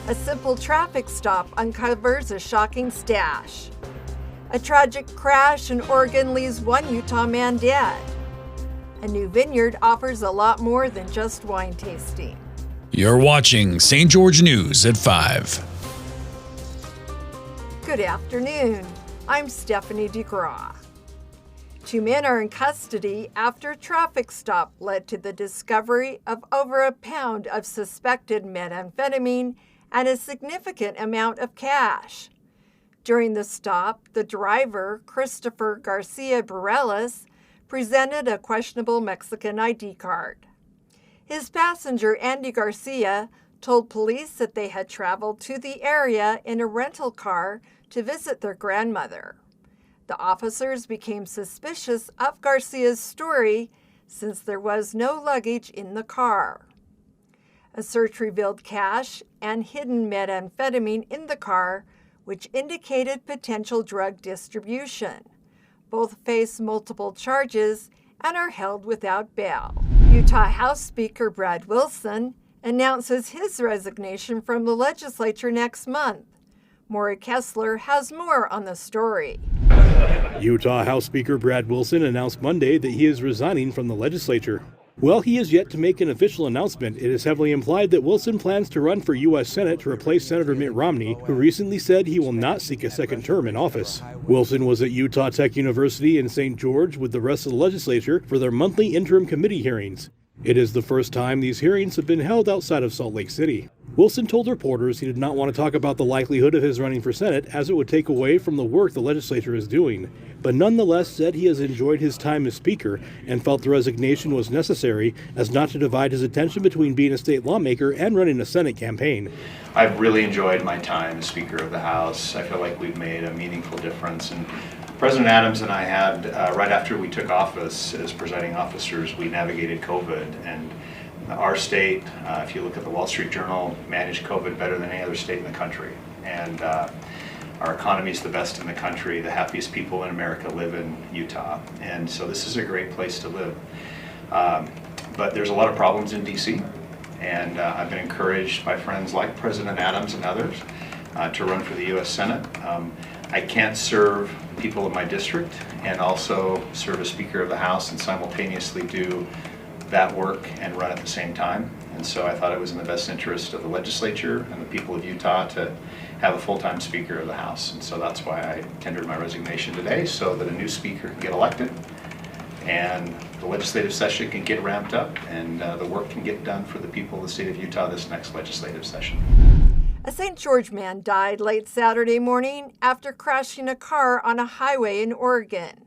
A simple traffic stop uncovers a shocking stash. A tragic crash in Oregon leaves one Utah man dead. A new vineyard offers a lot more than just wine tasting. You're watching St. George News at 5. Good afternoon. I'm Stephanie DeGraw. 2 men are in custody after a traffic stop led to the discovery of over a pound of suspected methamphetamine and a significant amount of cash. During the stop, the driver, Christopher Garcia Bareilles, presented a questionable Mexican ID card. His passenger, Andy Garcia, told police that they had traveled to the area in a rental car to visit their grandmother. The officers became suspicious of Garcia's story since there was no luggage in the car. A search revealed cash and hidden methamphetamine in the car, which indicated potential drug distribution. Both face multiple charges and are held without bail. Utah House Speaker Brad Wilson announces his resignation from the legislature next month. Maury Kessler has more on the story. Utah House Speaker Brad Wilson announced Monday that he is resigning from the legislature. While he is yet to make an official announcement, it is heavily implied that Wilson plans to run for U.S. Senate to replace Senator Mitt Romney, who recently said he will not seek a second term in office. Wilson was at Utah Tech University in St. George with the rest of the legislature for their monthly interim committee hearings. It is the first time these hearings have been held outside of Salt Lake City. Wilson told reporters he did not want to talk about the likelihood of his running for Senate as it would take away from the work the legislature is doing, but nonetheless said he has enjoyed his time as Speaker and felt the resignation was necessary as not to divide his attention between being a state lawmaker and running a Senate campaign. I've really enjoyed my time as Speaker of the House. I feel like we've made a meaningful difference. And President Adams and I had, right after we took office as presiding officers, we navigated COVID. And our state, if you look at the Wall Street Journal, managed COVID better than any other state in the country. And our economy is the best in the country. The happiest people in America live in Utah. And so this is a great place to live. But there's a lot of problems in D.C. And I've been encouraged by friends like President Adams and others to run for the U.S. Senate. I can't serve people in my district and also serve as Speaker of the House and simultaneously do that work and run at the same time. And so I thought it was in the best interest of the legislature and the people of Utah to have a full-time Speaker of the House. And so that's why I tendered my resignation today, so that a new Speaker can get elected and the legislative session can get ramped up and the work can get done for the people of the state of Utah this next legislative session. A St. George man died late Saturday morning after crashing a car on a highway in Oregon.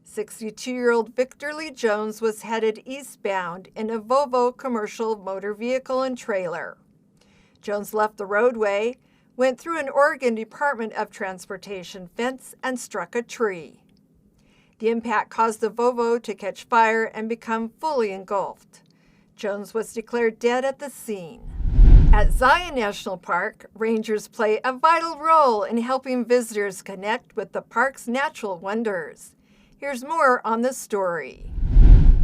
62-year-old Victor Lee Jones was headed eastbound in a Volvo commercial motor vehicle and trailer. Jones left the roadway, went through an Oregon Department of Transportation fence, and struck a tree. The impact caused the Volvo to catch fire and become fully engulfed. Jones was declared dead at the scene. At Zion National Park, rangers play a vital role in helping visitors connect with the park's natural wonders. Here's more on the story.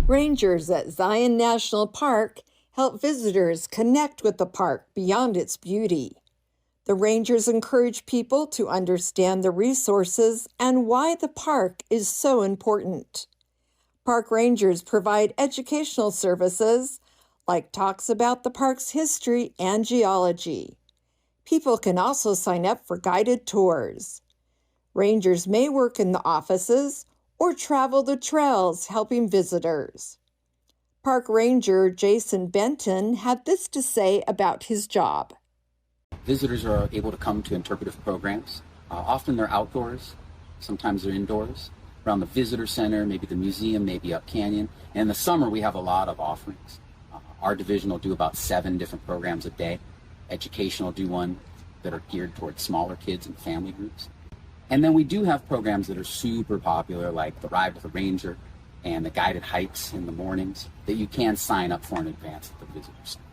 Rangers at Zion National Park help visitors connect with the park beyond its beauty. The rangers encourage people to understand the resources and why the park is so important. Park rangers provide educational services like talks about the park's history and geology. People can also sign up for guided tours. Rangers may work in the offices or travel the trails helping visitors. Park Ranger Jason Benton had this to say about his job. Visitors are able to come to interpretive programs. Often they're outdoors, sometimes they're indoors, around the visitor center, maybe the museum, maybe up canyon. And in the summer, we have a lot of offerings. Our division will do about 7 different programs a day. Education will do one that are geared towards smaller kids and family groups. And then we do have programs that are super popular, like the Ride with a Ranger and the guided hikes in the mornings that you can sign up for in advance at the visitor center.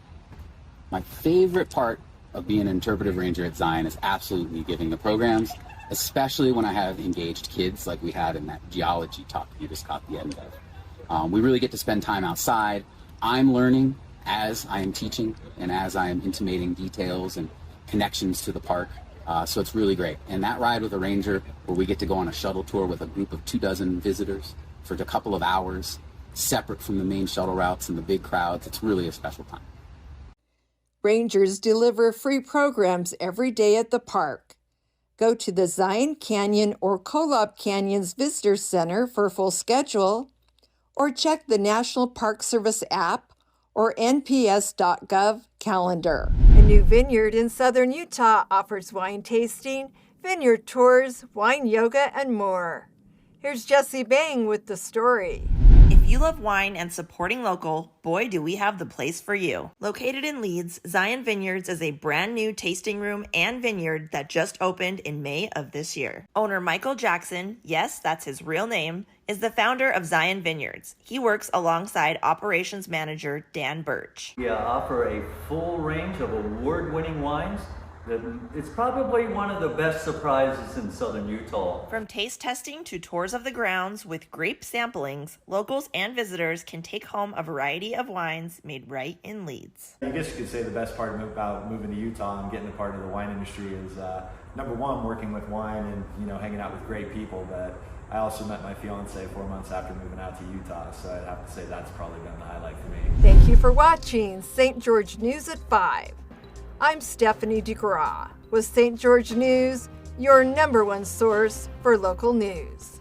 My favorite part of being an interpretive ranger at Zion is absolutely giving the programs, especially when I have engaged kids like we had in that geology talk you just caught the end of. We really get to spend time outside. I'm learning as I am teaching and as I am intimating details and connections to the park. So it's really great. And that ride with a ranger, where we get to go on a shuttle tour with a group of 24 visitors for a couple of hours, separate from the main shuttle routes and the big crowds, it's really a special time. Rangers deliver free programs every day at the park. Go to the Zion Canyon or Kolob Canyons Visitor Center for a full schedule, or check the National Park Service app or nps.gov calendar. A new vineyard in southern Utah offers wine tasting, vineyard tours, wine yoga, and more. Here's Jesse Bang with the story. If you love wine and supporting local, boy do we have the place for you. Located in Leeds, Zion Vineyards is a brand new tasting room and vineyard that just opened in May of this year. Owner Michael Jackson, yes, that's his real name, is the founder of Zion Vineyards. He works alongside operations manager Dan Birch. We offer a full range of award-winning wines. It's probably one of the best surprises in southern Utah. From taste testing to tours of the grounds with grape samplings, locals and visitors can take home a variety of wines made right in Leeds. I guess you could say the best part about moving to Utah and getting a part of the wine industry is number one, working with wine and hanging out with great people. But I also met my fiance 4 months after moving out to Utah, so I'd have to say that's probably been the highlight for me. Thank you for watching St. George News at 5. I'm Stephanie DeGraw with St. George News, your #1 source for local news.